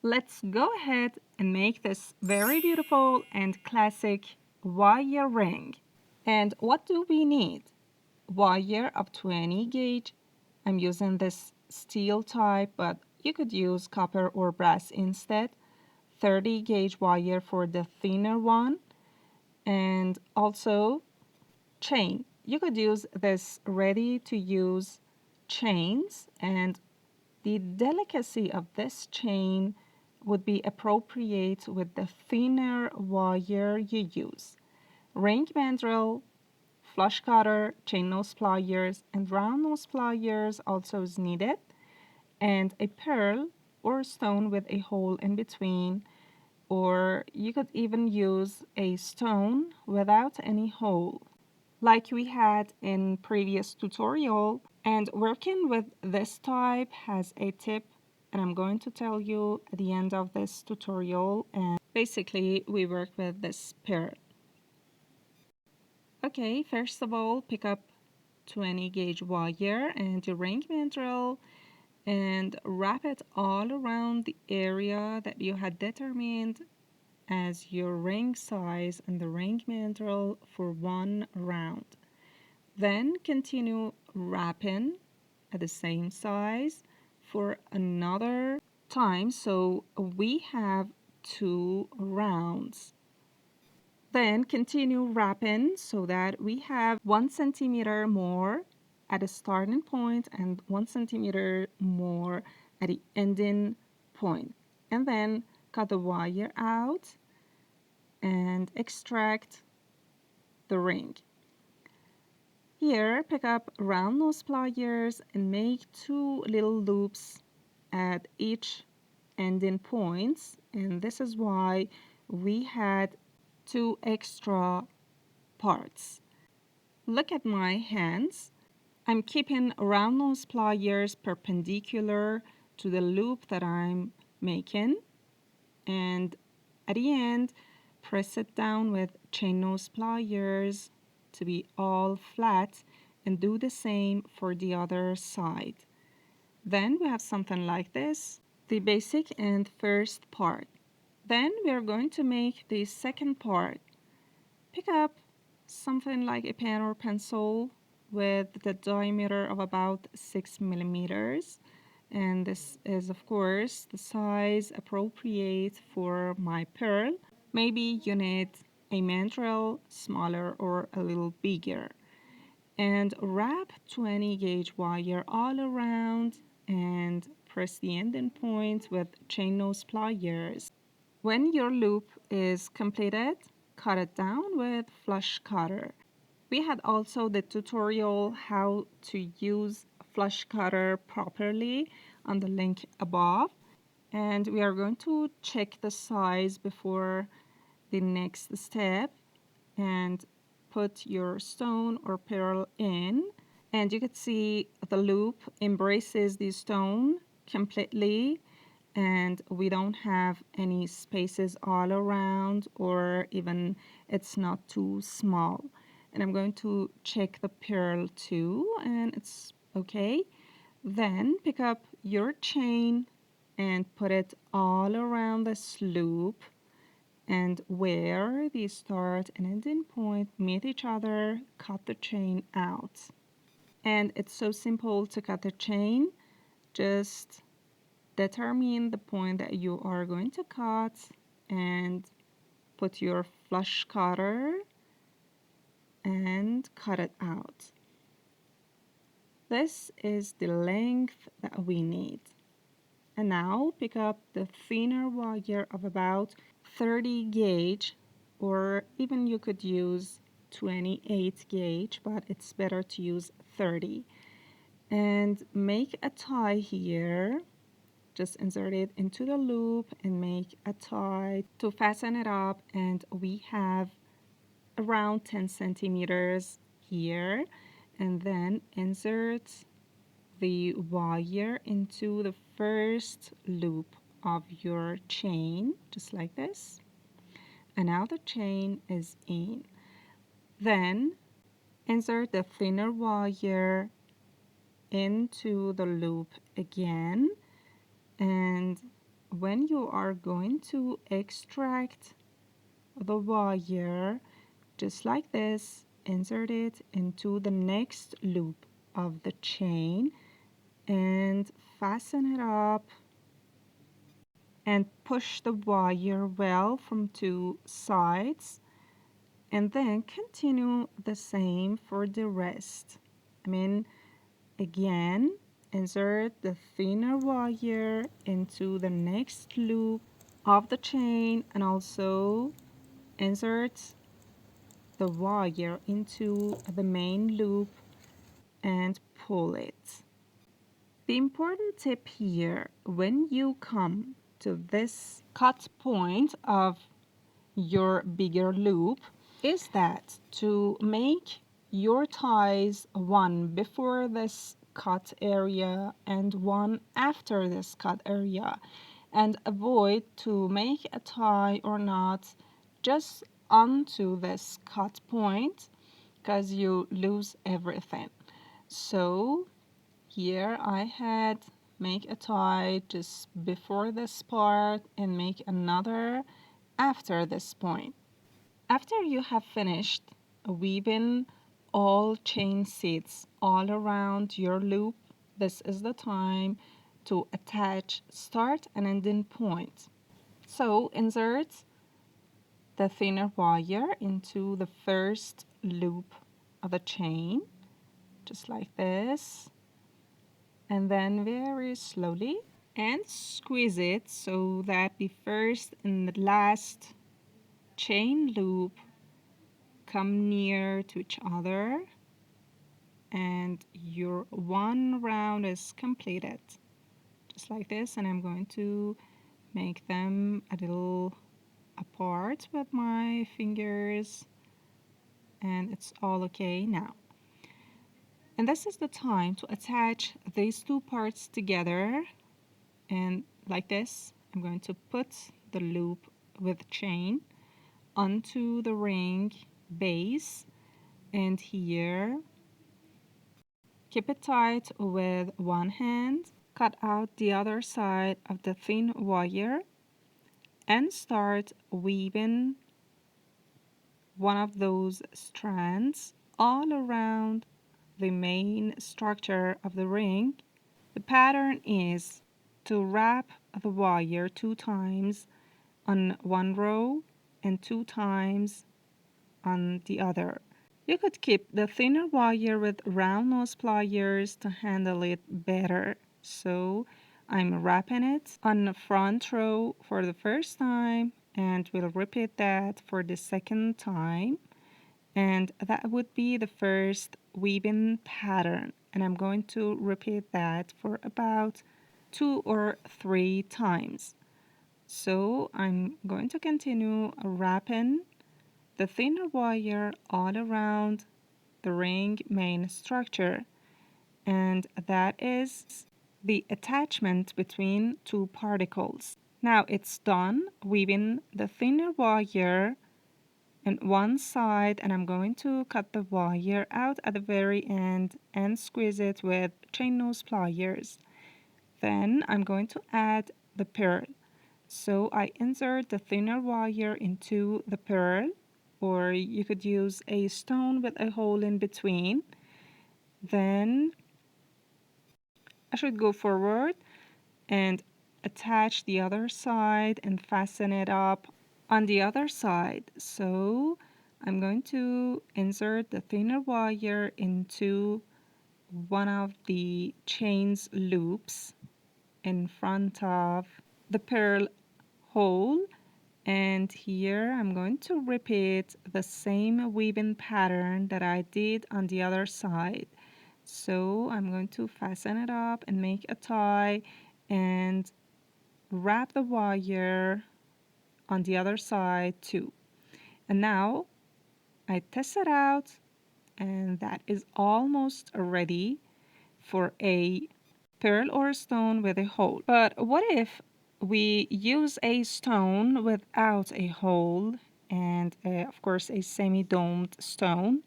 Let's go ahead and make this very beautiful and classic wire ring. And what do we need? Wire of 20 gauge. I'm using this steel type, but you could use copper or brass instead. 30 gauge wire for the thinner one. And also chain. You could use this ready to use chains, and the delicacy of this chain would be appropriate with the thinner wire you use. Ring mandrel, flush cutter, chain nose pliers, and round nose pliers also is needed, and a pearl or stone with a hole in between, or you could even use a stone without any hole like we had in previous tutorial. And working with this type has a tip, and I'm going to tell you at the end of this tutorial. And basically we work with this pearl. Okay, first of all, pick up 20 gauge wire and your ring mandrel and wrap it all around the area that you had determined as your ring size and the ring mandrel for one round. Then continue wrapping at the same size for another time, so we have 2 rounds. Then continue wrapping so that we have 1 centimeter more at the starting point and 1 centimeter more at the ending point. And then cut the wire out and extract the ring. Here, pick up round nose pliers and make 2 little loops at each ending points. And this is why we had 2 extra parts. Look at my hands. I'm keeping round nose pliers perpendicular to the loop that I'm making. And at the end, press it down with chain nose pliers to be all flat, and do the same for the other side. Then we have something like this, the basic and first part. Then we are going to make the second part. Pick up something like a pen or pencil with the diameter of about 6 millimeters. And this is, of course, the size appropriate for my pearl. Maybe you need a mandrel smaller or a little bigger. And wrap 20 gauge wire all around and press the ending point with chain nose pliers. When your loop is completed, cut it down with flush cutter. We had also the tutorial how to use flush cutter properly on the link above, and we are going to check the size before the next step and put your stone or pearl in, and you can see the loop embraces the stone completely, and we don't have any spaces all around, or even it's not too small. And I'm going to check the pearl too, and it's okay. Then pick up your chain and put it all around this loop, and where the start and ending point meet each other, cut the chain out. And it's so simple to cut the chain. Just determine the point that you are going to cut and put your flush cutter and cut it out. This is the length that we need. And now pick up the thinner wire of about 30 gauge, or even you could use 28 gauge, but it's better to use 30. And make a tie here. Just insert it into the loop and make a tie to fasten it up, and we have around 10 centimeters here. And then insert the wire into the first loop of your chain, just like this. And now the chain is in. Then insert the thinner wire into the loop again, and when you are going to extract the wire, just like this, insert it into the next loop of the chain and fasten it up and push the wire well from two sides, and then continue the same for the rest. Again, insert the thinner wire into the next loop of the chain and also insert the wire into the main loop and pull it. The important tip here, when you come to this cut point of your bigger loop, is that to make your ties one before this cut area and one after this cut area, and avoid to make a tie or not just onto this cut point because you lose everything. So here I had make a tie just before this part and make another after this point. After you have finished weaving all chain seats all around your loop, this is the time to attach start and ending point. So insert the thinner wire into the first loop of the chain, just like this, and then very slowly and squeeze it so that the first and the last chain loop come near to each other and your one round is completed, just like this. And I'm going to make them a little apart with my fingers, and it's all okay now. And this is the time to attach these two parts together, and like this I'm going to put the loop with chain onto the ring base, and here keep it tight with one hand, cut out the other side of the thin wire and start weaving one of those strands all around the main structure of the ring. The pattern is to wrap the wire 2 times on one row and 2 times on the other. You could keep the thinner wire with round nose pliers to handle it better. So I'm wrapping it on the front row for the first time, and we'll repeat that for the second time. And that would be the first weaving pattern. And I'm going to repeat that for about 2 or 3 times. So I'm going to continue wrapping the thinner wire all around the ring main structure, and that is the attachment between two particles. Now it's done weaving the thinner wire on one side, and I'm going to cut the wire out at the very end and squeeze it with chain nose pliers. Then I'm going to add the pearl. So I insert the thinner wire into the pearl, or you could use a stone with a hole in between. Then I should go forward and attach the other side and fasten it up on the other side. So I'm going to insert the thinner wire into one of the chain's loops in front of the pearl hole, and here I'm going to repeat the same weaving pattern that I did on the other side. So I'm going to fasten it up and make a tie and wrap the wire on the other side too. And now I test it out, and that is almost ready for a pearl or a stone with a hole. But what if we use a stone without a hole and of course a semi-domed stone?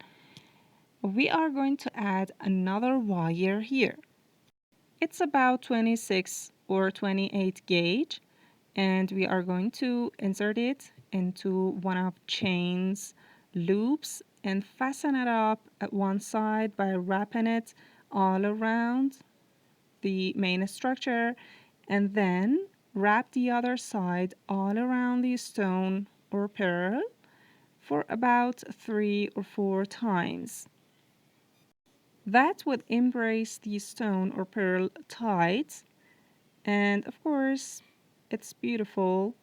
We are going to add another wire here. It's about 26 or 28 gauge, and we are going to insert it into one of chains loops and fasten it up at one side by wrapping it all around the main structure, and then wrap the other side all around the stone or pearl for about 3 or 4 times. That would embrace the stone or pearl tight, and of course it's beautiful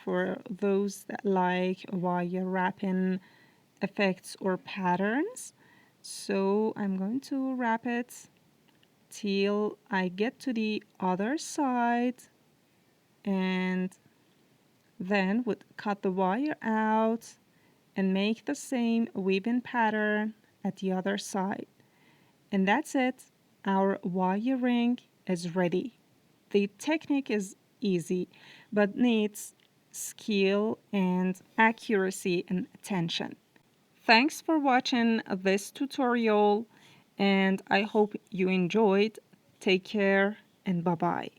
for those that like wire wrapping effects or patterns. So I'm going to wrap it till I get to the other side, and then would cut the wire out and make the same weaving pattern at the other side. And that's it. Our wire ring is ready. The technique is easy, but needs skill and accuracy and attention. Thanks for watching this tutorial, and I hope you enjoyed. Take care and bye-bye.